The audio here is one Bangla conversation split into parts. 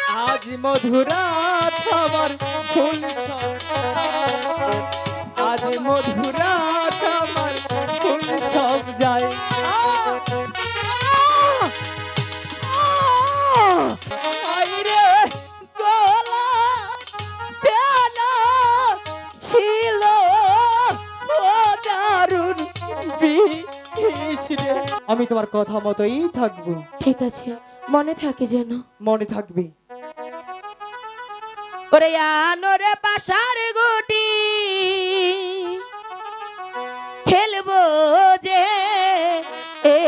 আজ মধুরাত আমার ফুল আজ মধুরাত আমার ফুল সব যায় আইরে গলা তেনা ছিল ও দারুণ বিষ রে। আমি তোমার কথা মতোই থাকবো। ঠিক আছে, মনে থাকে যেন। মনে থাকবে। ওরে আনোরে পাশার গুটি খেলবো যে এ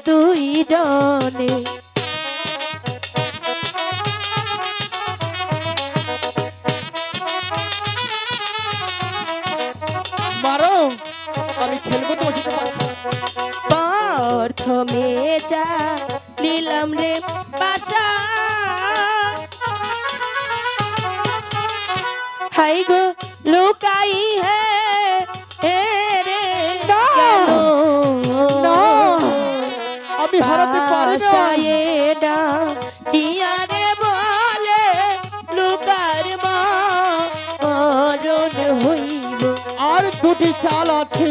দুই জনে। মারো, আমি খেলবো তোমার সাথে। প্রথমে যা নিলাম রে পাশা, হাই গো লুকাই হে রে আমি হারাতে পারি না। রে বলে লুকার মরণ হইব। আর দুটি চাল আছে,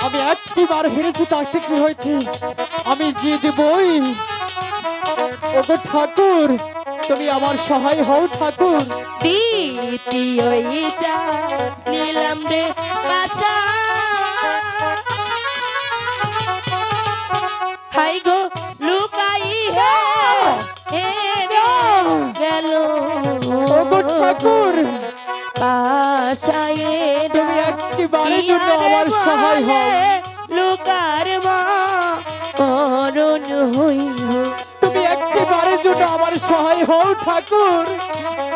আমি একটিবার হেরেছি, তাতে কি হয়েছে? আমি জিতবই। ওগো ঠাকুর, তুমি আমার সহায় হও ঠাকুর। দ্বিতীয় যা নিলাম রে পাশা, হাই গো লুকাই হে গেল ওগো ঠাকুর, পাশায় তুমি একটিবারের জন্য আমার সহায় হও। লুকার মরণ হইব। তুমি একটিবারের জন্য আমার সহায় হও ঠাকুর।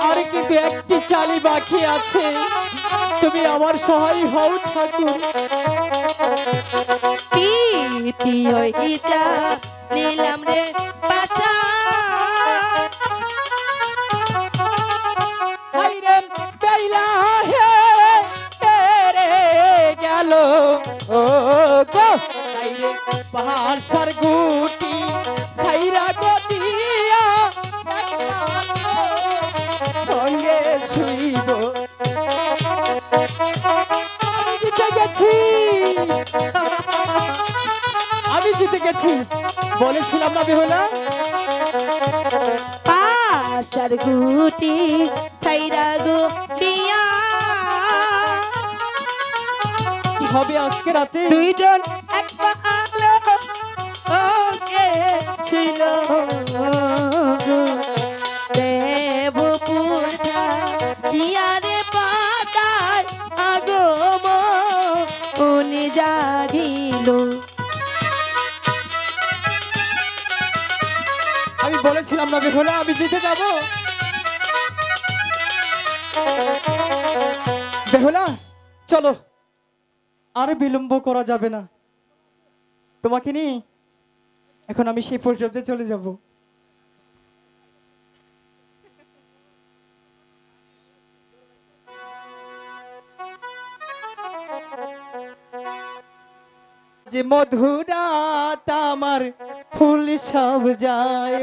আর কিন্তু একটি চালি বাকি আছে, তুমি আমার সহায় হও ঠাকুর। তৃতীয় ইচ্ছা নিলাম রে পাশা, হাইরে বেলা হে রে গেল ও গো। হাইরে পাহাড় গুটি ছাইরা গদিয়া সঙ্গে শুইব। আমি জিতে গেছি, আমি জিতে গেছি। বলেছিলাম না বেহুলা? পাশার গুটি ছাইরা গো দিয়া, কি হবে আজকে রাতে? দুইজন এক পালো ওকে ছিল দেবপুর দিয়ারে পাতায় আগম উনি জাগিল। আমি বলেছিলাম না বেহুলা, আমি জিতে যাব। বেহুলা চলো, আর বিলম্ব করা যাবে না। তোমাকে নিয়ে এখন আমি সেই পর্যন্ত চলে যাব। যে মধুরাত আমার ফুল সব যায়,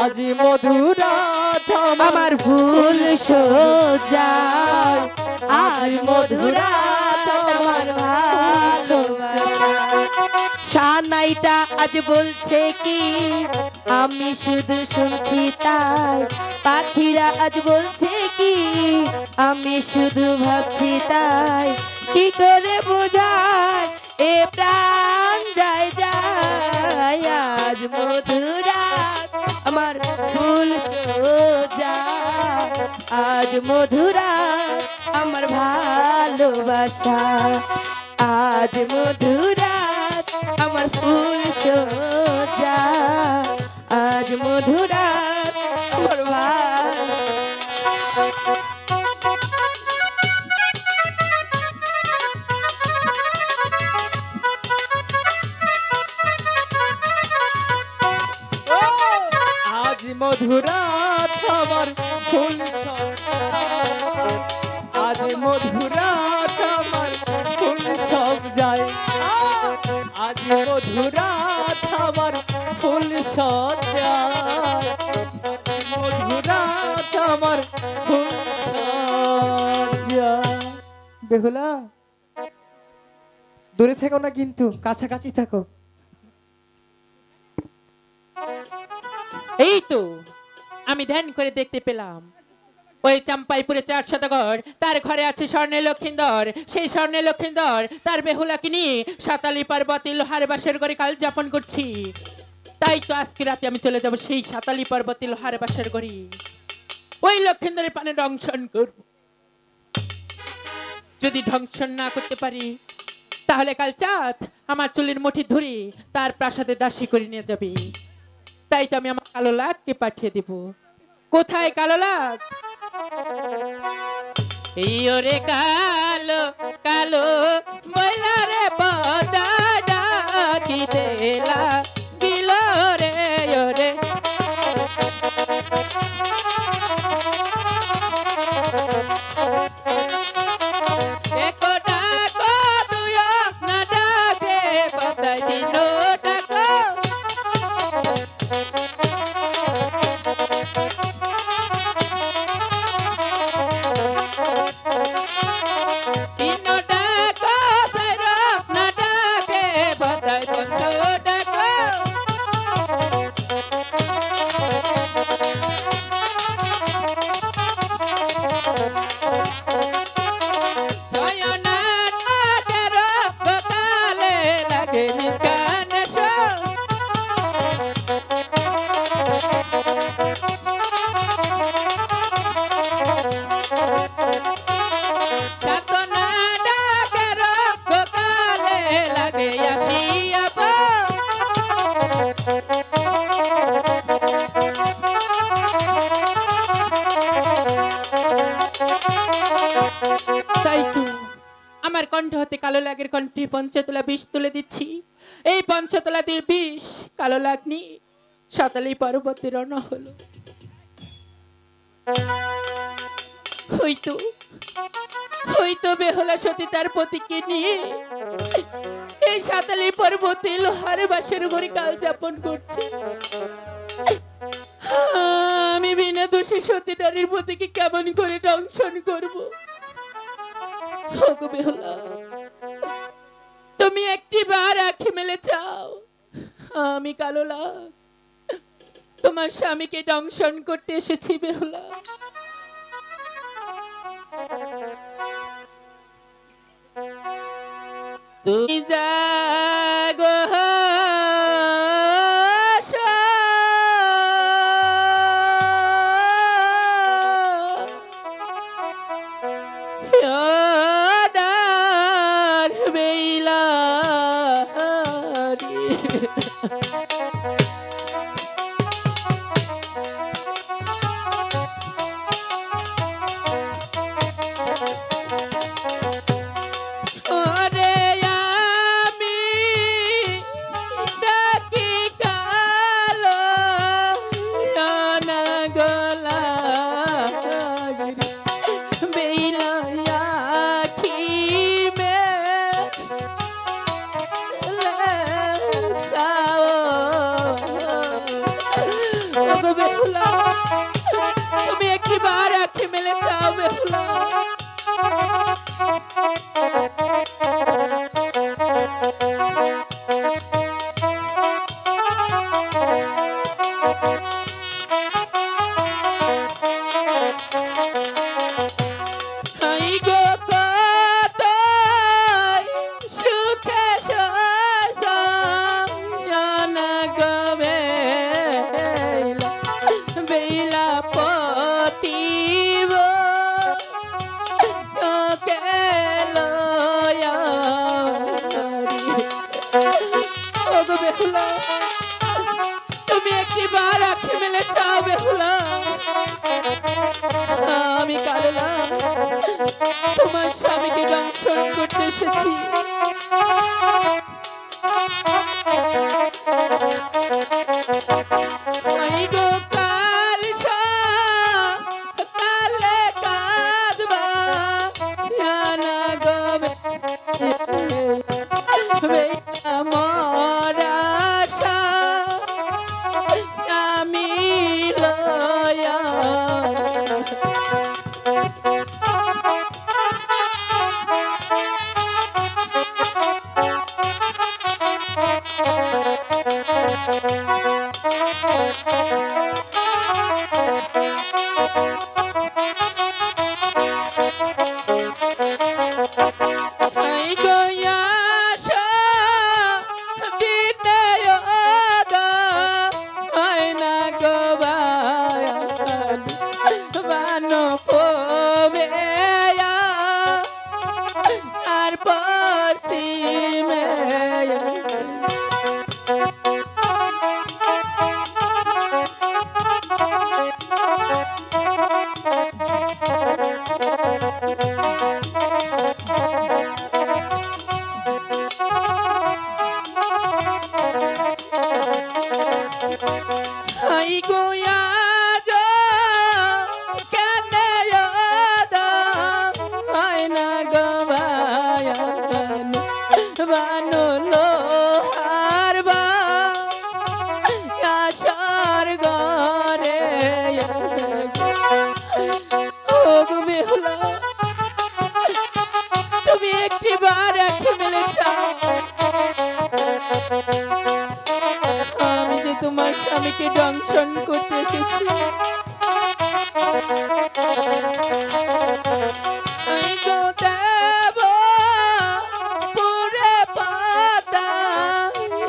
আজ মধুরাত আমার ফুল সোজায়, আজ মধুরাত আমার ভালোবাসা। সানাইটা আজ বলছে কি আমি শুধু শুনছি তাই, পাখিরা আজ বলছে কি আমি শুধু ভাবছি তাই। কি করে বোঝায় এ প্রাণ যায় যায়, আজ মধুরাত আমার ফুল সোজা, আজ মধুরাত আমার ভালোবাসা, আজ মধুরাত আমার ফুল সোজা, আজ মধুরাত আমার আজ মধুরাত আমার ফুল আজ মধুরাত আমার ফুল সব যায়, আজ মধুরাত আমার ফুল সব যায়। আমার যা। বেহুলা দূরে থেকো না, কিন্তু কাছাকাছি থাকো। এই তো আমি ধ্যান করে দেখতে পেলাম ওই চাম্পাইপুরে 4 শতকর তার ঘরে আছে স্বর্ণের লক্ষিন্দর। সেই স্বর্ণের লক্ষিন্দর তার বেহুলাকে নিয়ে সাতালি পর্বতে লোহার বাসের ঘরে কাল যাপন করছি। তাই তো আজকে রাতে আমি চলে যাব সেই সাতালি পর্বতে লোহার বাসের ঘরে, ওই লক্ষিন্দরের পানে দংশন করব। যদি ধ্বংসন না করতে পারি তাহলে কাল চাঁদ আমার চুলের মুঠি ধরে তার প্রাসাদে দাসী করে নিয়ে যাবে। তাই তো আমি আমার কালো লাখকে পাঠিয়ে দিব। কোথায় কালো লাখ? এই ওরে কালো কালো বইলা রে পদা ডাকি দেলা গিল রে ওরে। একো ডাকো তুইও না ডাকে পদাই দিনো ডাকো। দিনো ডাকো সাইরো না ডাকে পদাই পঞ্চো ডাকো। জয়নার আটেরো গোপালে লাগে নিষ্কান শো। সাতনা ডাকেরো গোপালে লাগে আসিয়া পো। তাই তো আমার কণ্ঠ হতে কালো লাগের কণ্ঠে পঞ্চতলা বিষ তুলে দিচ্ছি। এই পঞ্চতলা দিয়ে বিষ কালো লাগনি সাতালি পর্বতে রওনা হলো। হয়তো হয়তো বেহুলা সতী তার পতিকে নিয়ে এই সাতালি পর্বতে লোহার বাসের ঘরে কাল যাপন করছে। আমি বিনা দোষী সতী নারীর পতিকে কেমন করে দংশন করব? ওগো বেহুলা, তুমি একটি বার আঁখি মেলে চাও, আমি কালো লাখ তোমার স্বামীকে দংশন করতে এসেছি। বেহুলা, তুমি জাগো সোনার বেলা রে। ওরে আমি ডাকি কালো গলা বেলা আখি মে যাও। ওগো বেহুলা, তুমি একবার আঁখি মেলে চাও। বেহুলা, হাই গো কত সুখে সজানা গো বেলা বেলা পতিব তোকে লয়া রে। ওগো বেহুলা, তুমি একবার আঁখি মেলে চাও। বেহুলা, আমি কালো লাখ তোমার স্বামীকে দংশন করতে এসেছি। আই গো কাল কালে কাঁদবা জানা গো বেলা মরা আমি লয়া স্বামীকে দংশন করতে এসেছি। এই গো দেব পুরে পাতা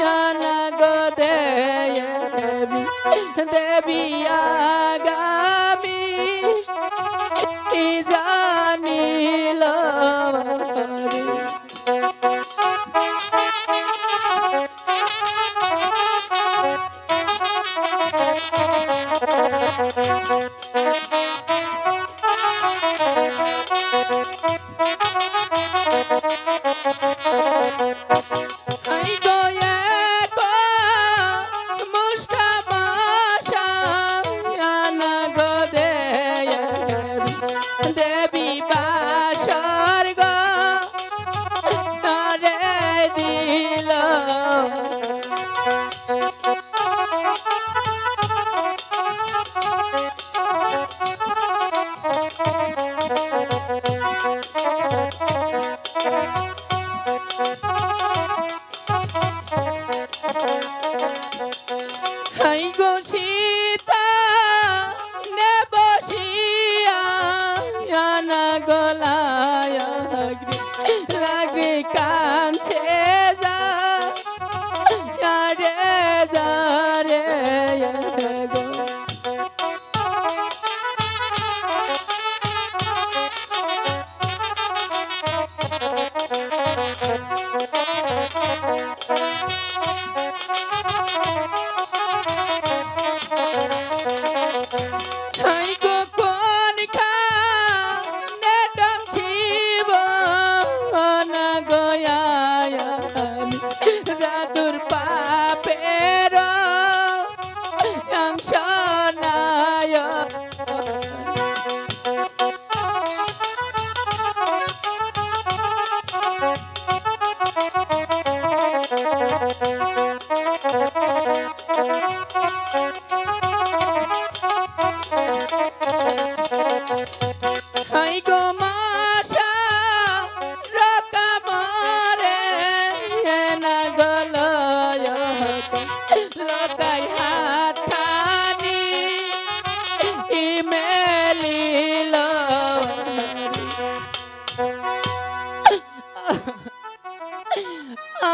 জানা গো দেবী দেবী আগামী জানিল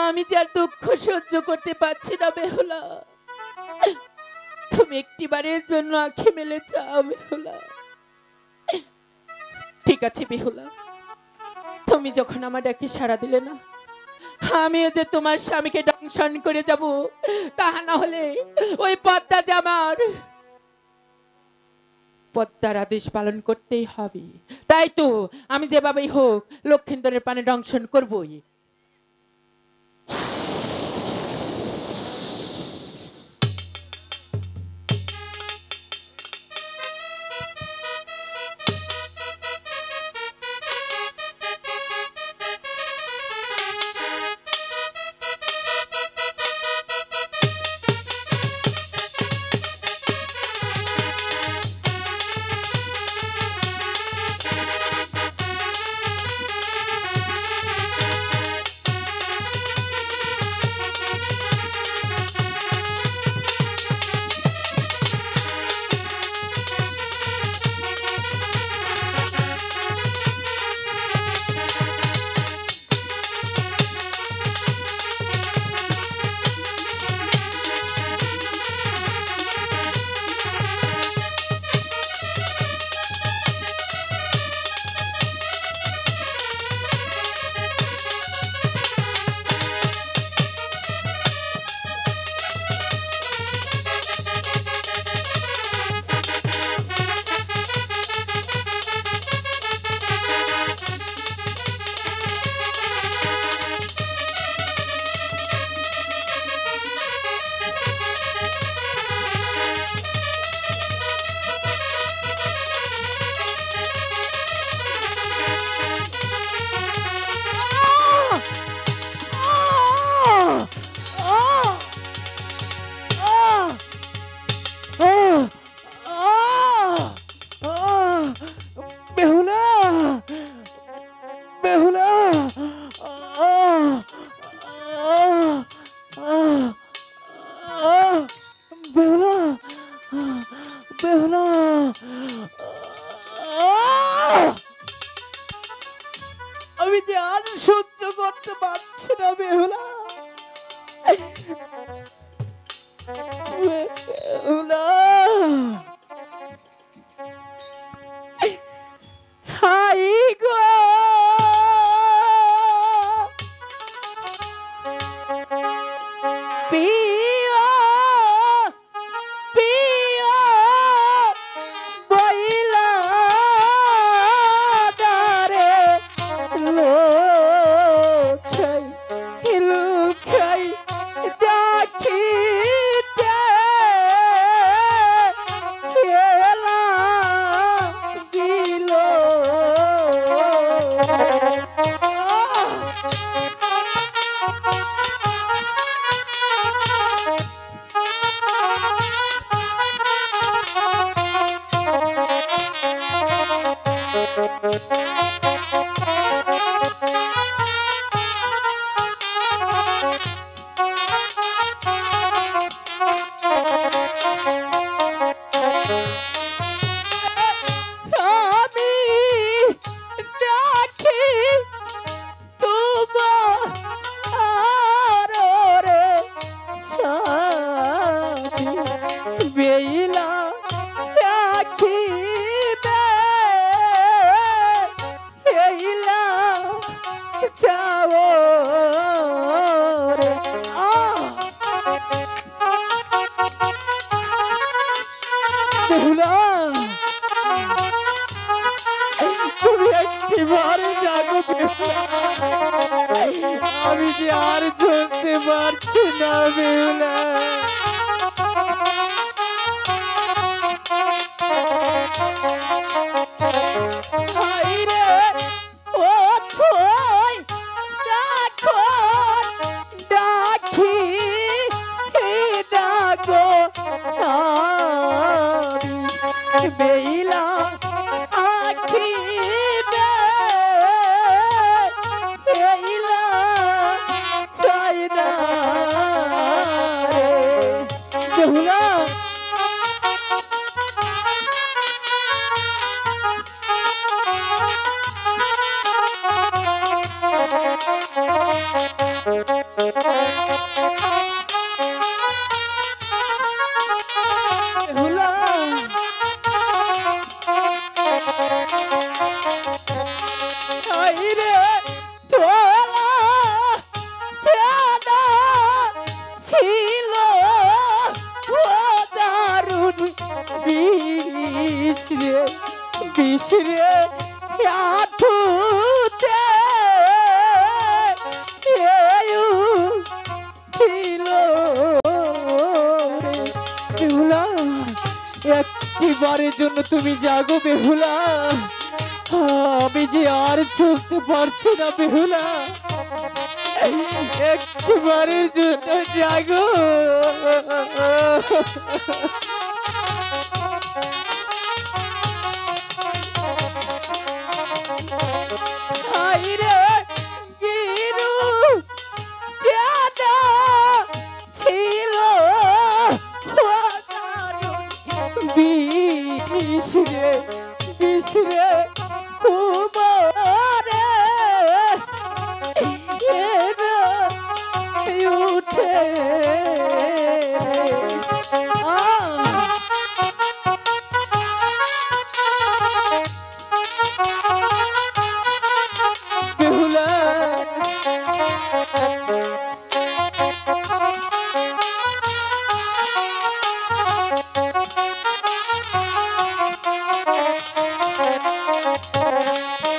আমি যার দুঃখ সহ্য করতে পারছি না বেহুলা, তুমি একটিবারের জন্য আঁখি মেলে চাও বেহুলা। ঠিক আছে বেহুলা, তুমি যখন আমার ডাকে সাড়া দিলে না, আমিও যে তোমার স্বামীকে দংশন করে যাব, তাহা না হলে ওই পদ্মা যে আমার পদ্মার আদেশ পালন করতেই হবে। তাই তো আমি যেভাবেই হোক লক্ষিন্দরের পানে দংশন করবই। আমি যে আর সহ্য করতে পারছি না বেহুলা। বেহুলা, হাই গো পিয়া পিয়া বইলা দারে লোকাই লুকাই ডাকিতে এলা দিল। আমি ডাকি তোমার রে সাথী বেইলা ডাকিবে এইলা যাও রে। বেহুলা, তুমি একটিবার জাগো বেহুলা। আমি যে আর চলতে পারছি না বেহুলা। হায়রে, ও থই ডাকন ডাকি ডাকো আমি বেইলা আখিবে এইলা চাই না রে বেহুলা। বেহুলা, হায়রে তোলা তেনা ছিল ও দারুণ বিশরে বিশরে আঠুতে এয়ু ছিল রে বেহুলা। একটিবারের জন্য তুমি জাগো বেহুলা। আমি যে আর চলতে পারছি না বেহুলা। একটিবারের জন্য জাগো। হায়রে গিরু দাদা ছিল বিশরে বিশরে কুমারে উঠে বেহুলা।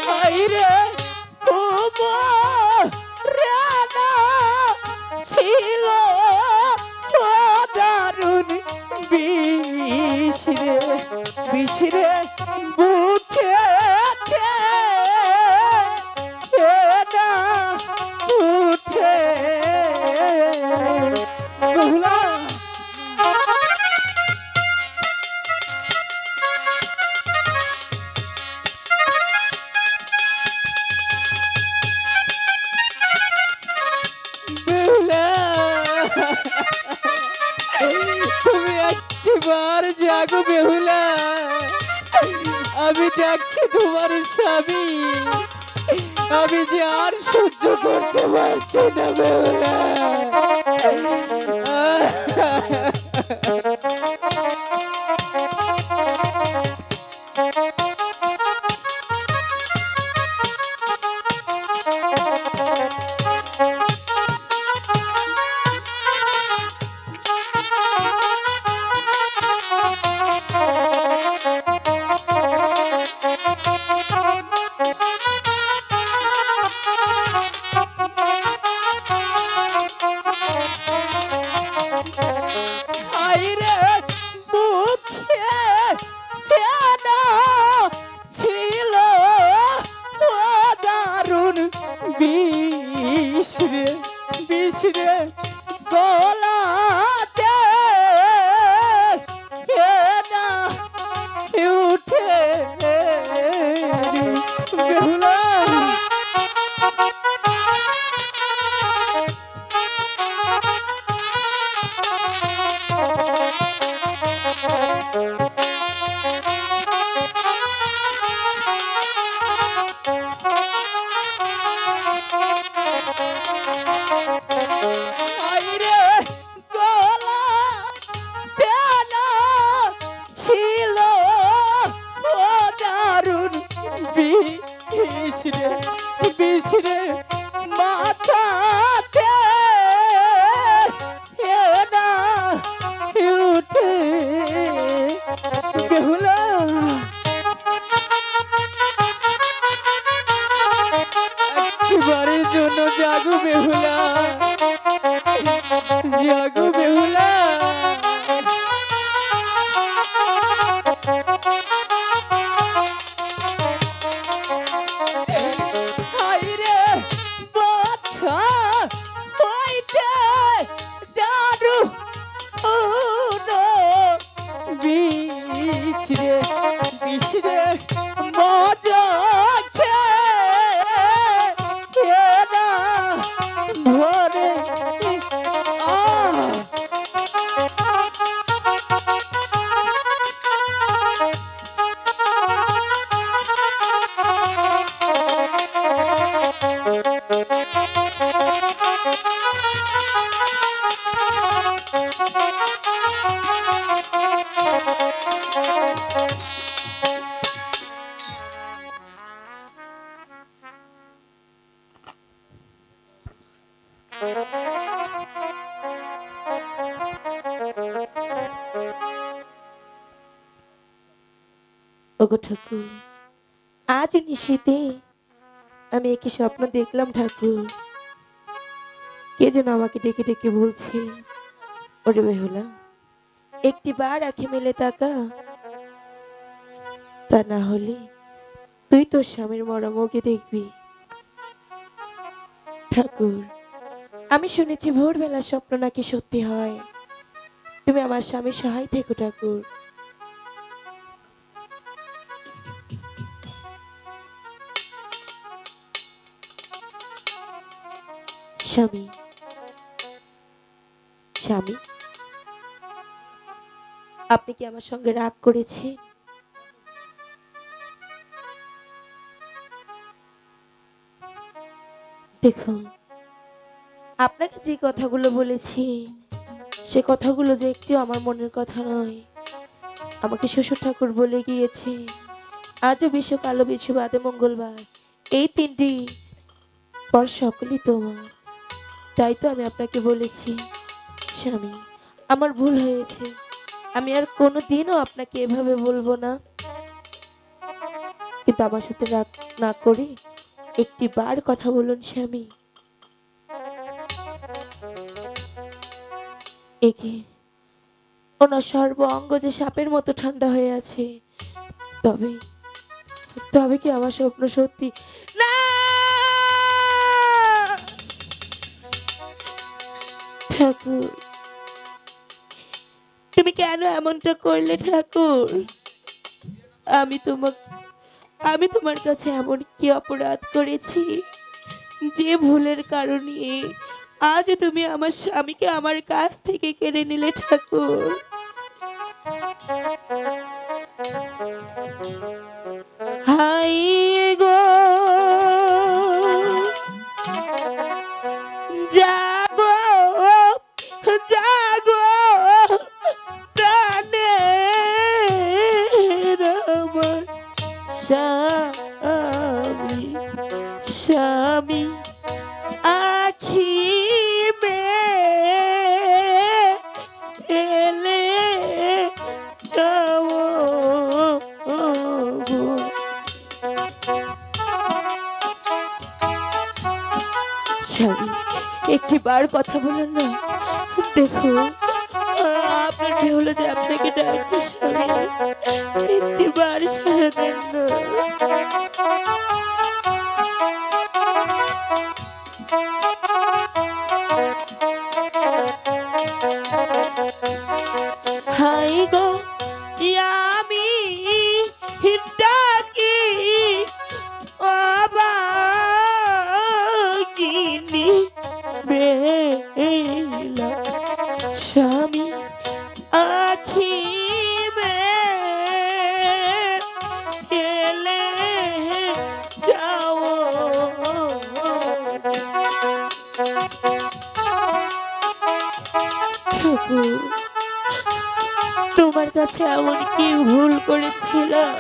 হায়রে কুমারানা ছিল ও দারুণ বিশরে বিশরে বুকে এটা উঠে বেহুলা। বেহুলা, তুমি একটিবার জাগো বেহুলা। আমি ডাকছি তোমার স্বামী, আমি যে আর সহ্য করতে পারছি না বেহুলা। হায়রে মুখে জানা ছিল দারুণ বিষ রে, বিষ রে গলাতে না উঠে বেহুলা। হায়রে গলাতে না ছিল দারুণ বিষ রে, বিষ রে মাথাতে না উঠে বেহুলা। একবারের জন্য জাগো বেহুলা, জাগো বেহুলা। হায়রে মাথা হইতে দারুণ বিষ রে, বিষ রে মজা খেয়ে না ধরে ওগো ঠাকুর, আজ নিশীতে আমি একই স্বপ্ন দেখলাম ঠাকুর। কে যেন আমাকে ডেকে ডেকে বলছে, ওরে বেহুলা একটি বার আঁখি মেলে তাকা, তা না হলে তুই তোর স্বামীর মরা মুখে দেখবি। ঠাকুর, আমি শুনেছি ভোরবেলা স্বপ্ন নাকি সত্যি হয়। তুমি আমার স্বামীর সহায় থেকো ঠাকুর। স্বামী, স্বামী, আপনি কি আমার সঙ্গে রাগ করেছেন? দেখুন, আপনাকে যে কথাগুলো বলেছি সে কথাগুলো যে একটিও আমার মনের কথা নয়। আমাকে শ্বশুর ঠাকুর বলে গিয়েছে আজও বিশ্ব কালো বিছু বাদে মঙ্গলবার, এই তিনটি পর সকলই তোমার। তাই তো আমি আপনাকে বলেছি স্বামী, আমার ভুল হয়েছে, আমি আর কোনোদিনও আপনাকে এভাবে বলবো না। কিন্তু আমার সাথে রাগ না করে একটি বার কথা বলুন স্বামী। একে ওনার সর্ব অঙ্গ যে সাপের মতো ঠান্ডা হয়ে আছে, তবে তবে কি আমার স্বপ্ন সত্যি না? ঠাকুর, তুমি কেন এমনটা করলে ঠাকুর? আমি তোমার কাছে এমন কি অপরাধ করেছি যে ভুলের কারণে আজ তুমি আমার স্বামীকে আমার কাছ থেকে কেড়ে নিলে ঠাকুর? হাই গো জাগো জাগো প্রাণের আমার স্বামী স্বামী আখি এলে যাও স্বামী একটি বার কথা বলেন না দেখো আপনার বেহুলা যে আপনাকে ডাকছে স্বামী একটি বার সারা দেন না হাই গো আমি ডাকি অবাগিনী বেলা স্বামী আখি এলে যাও ঠাকুর তোমার কাছে এমন কি ভুল করেছিলাম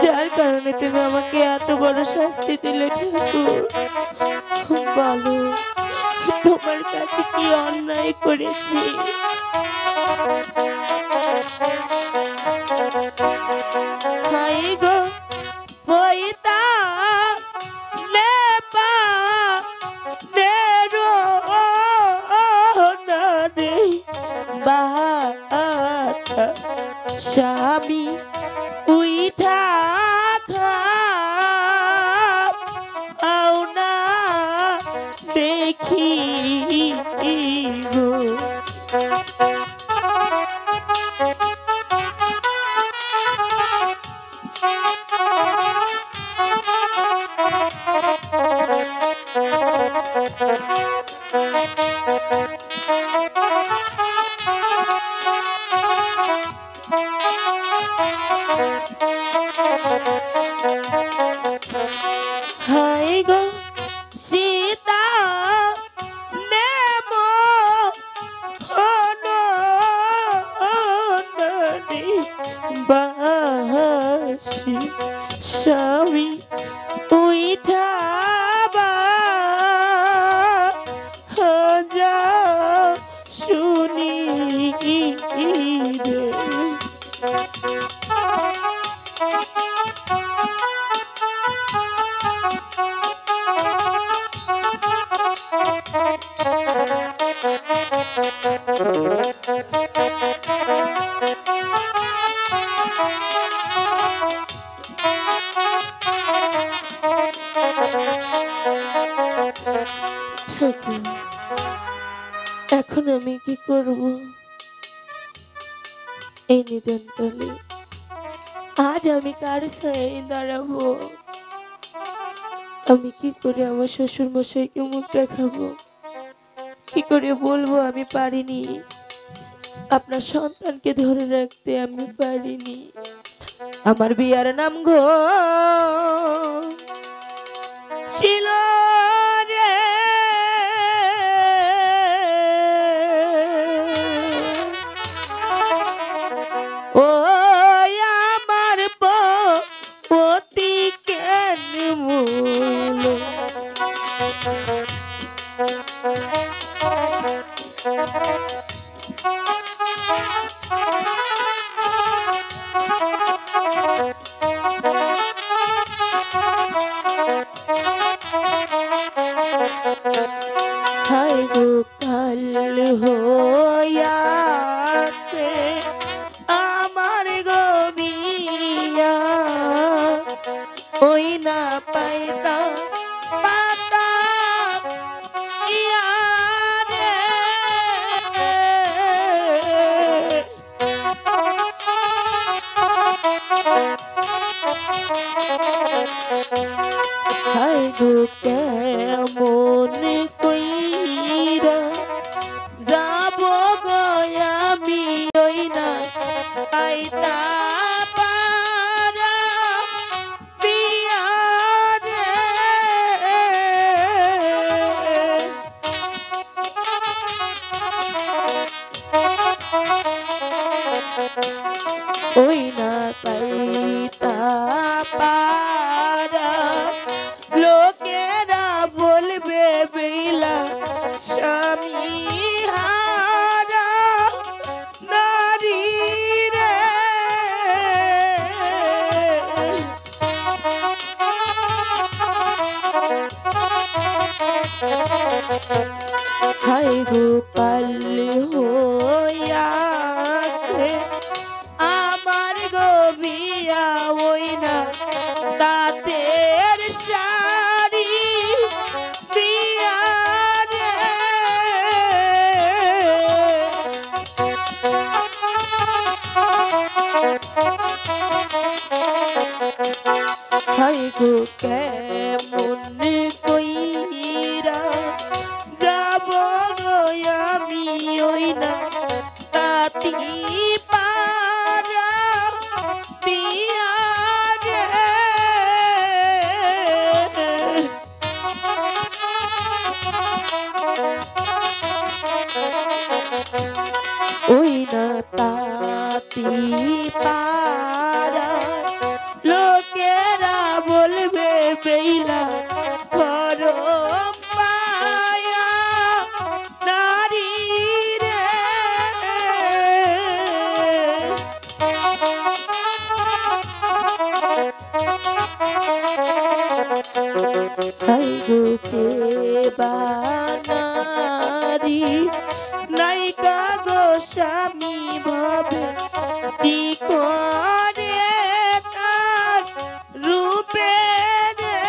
যার কারণে তুমি আমাকে এত বড় শাস্তি দিলে ঠাকুর বলো তোমার কাছে কি অন্যায় করেছি হাই গো পয়তা নেপা নেরো নারে বাটা স্বামী উইঠা খাও না দেখি গো হাই গো সীতা নেম নদী বাসি স্বামী উইঠা যাও শুনি রে এখন আমি কি করব এই নিদান কালে আজ আমি কার সায় দাঁড়াবো আমি কি করে আমার শ্বশুর মশাইকে মুখ দেখাবো কি করে বলবো আমি পারিনি আপনার সন্তানকে ধরে রাখতে আমি পারিনি আমার বিয়ার নাম গো ছিল রে ও আমার পতি কেন মূল হায় গো কাল হইয়াছে আমার গো বিয়া ওই না পাইতা পাতা ইয়া রে হায় গো কেমন কইরা যাব গো আমি ওই না পাইতা পারা পারা লোকেরা বলবে বেলা স্বামী হারা নারী রে। হাই গোপাল হইয়াছে আমার গবিয়া ওই না তাঁতের শাড়ি দিয়া রে। হাই গো কেমন কইরা যাব গো আমি ওই না তাতি পারা দিয়া রে। ওই না তাতি পারা লোকেরা বলবে বেলা গরম পায়া নারী রে। হাই গো বানারি নাইকা গো স্বামী ভাবে কি করে তার রূপে রে।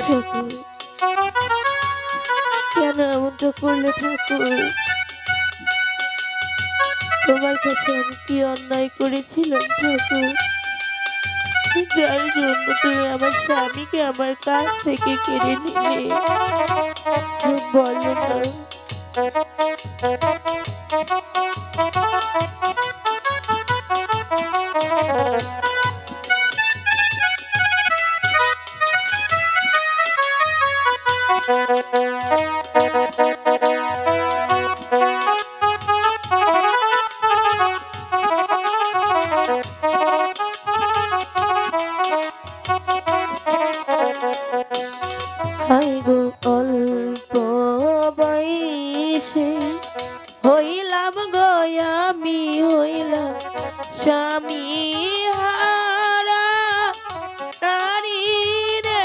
ঠাকুর কেন এমনটা করলে ঠাকুর? তোমার কাছে আমি কি অন্যায় করেছিলাম ঠাকুর, যার জন্য তুমি আমার স্বামীকে আমার কাছ থেকে কেড়ে নিলে? বলো না। হাই গো অল্প বয়সে হইলাম গো আমি হইলাম স্বামী হারা নারী রে।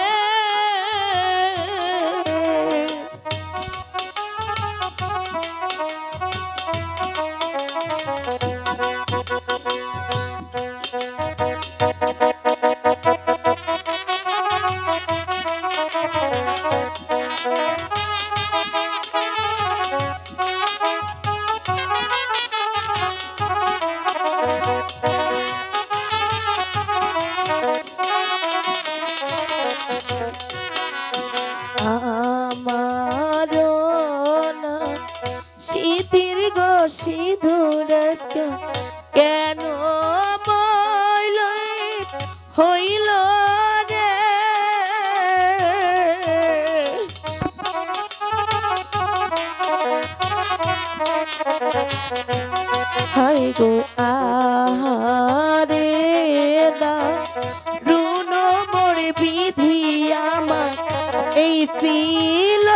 আমারো না শীতের গো সিঁদুর কেন মইল হইল রে। হাই গো আহারে দা রুন মোর বিধি আমার এই ছিল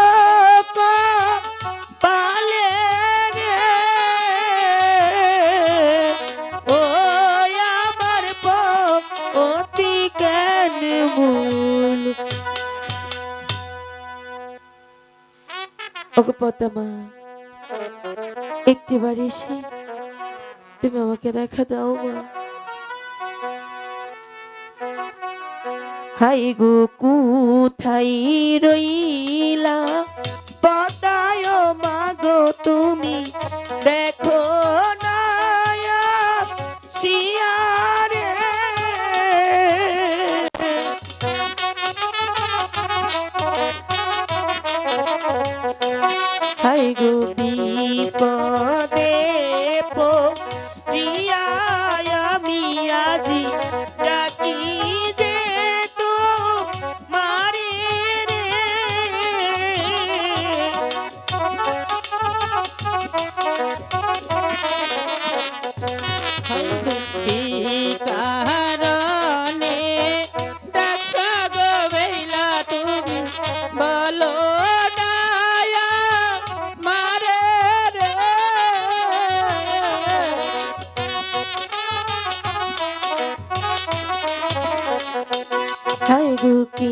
পালে রে। ও আমার অতি কেন মূল। ওগো পদ্মা, একটিবার এসে তুমি আমাকে দেখা দাও মা। হাই গো কোথায় রইলা পদায় মা গো তুমি দেখো না শিয়ারে। হাই গো গো কি